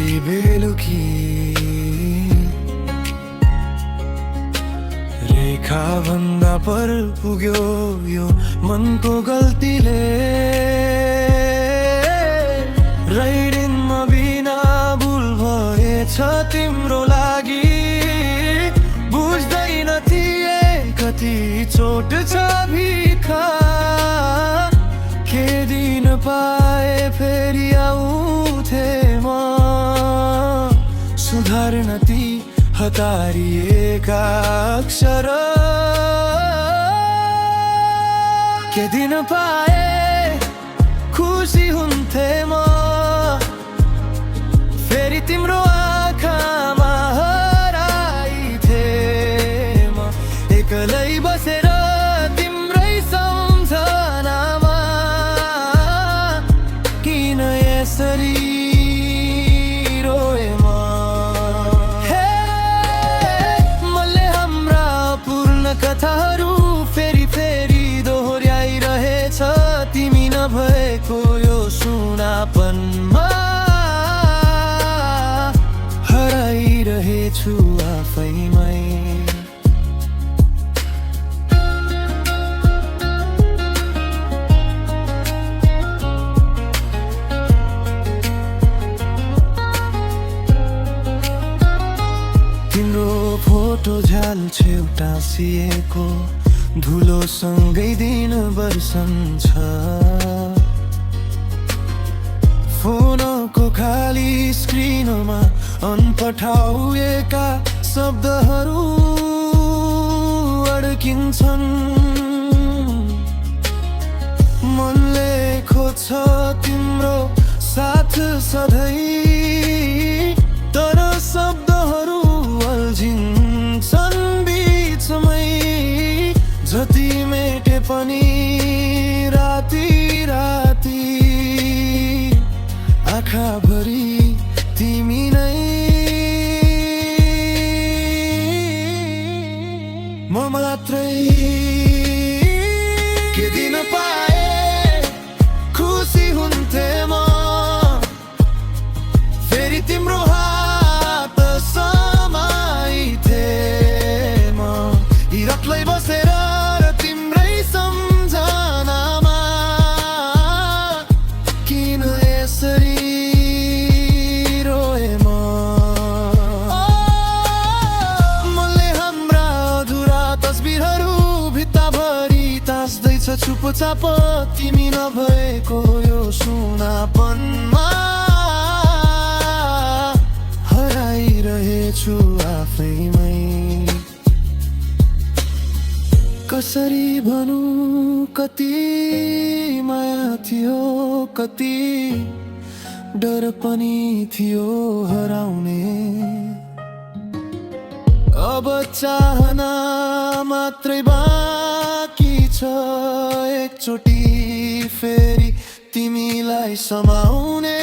कति बेलुकी रेखा भन्दा पर पुग्यो यो मनको गल्तीले। राइडिनमा बिना भुल भएछ तिम्रो लागि, बुझ्दैन थिए कति चोट छ भिखा। के दिन पाए फेरि आउँथे म, सुधार्न ती हतारिएका अक्षर। के दिन पाए खुसी हुन्थे म, फेरि तिम्रो आँखामा हराइथे म। एक्लै बसेर तिम्रै सम्झनामा किन यसरी रोए म। मैले हाम्रा पूर्ण कथाहरू फेरि फेरि दोहोर्याइरहेछ तिमी नभएको यो सुनापनमा। हराइरहेछु आफैमै। तिम्रो फोटो झ्याल्छ टाँसिएको धुलोसँगै दिन बर्सन्छ। फोनको खाली स्क्रिनमा अनपठाउएका शब्दहरू अड्किन्छन्। मनले खोज्छ तिम्रो साथ सधैँ, तर शब्दहरू अल्झिन्छन् बिचमै। जति मेटे पनि राति राति आँखाभरि तिमी नै। म मात्रै के दिन पाए खुसी हुन्थे म, फेरि तिम्रो हात समाइथे म। हिरकलै बसेर र तिम्रै सम्झनामा किन यसरी रोए म। मैले हाम्रा अधुरा तस्बिरहरू भित्ताभरि तास्दैछ चुपचाप तिमी नभएको यो सुनापनमा। हराइरहेछु आफैमै। कसरी भनौँ कति माया थियो, कति डर पनि थियो हराउने। अब चाहना मात्रै बाँकी छ, एकचोटि फेरि तिमीलाई समाउने।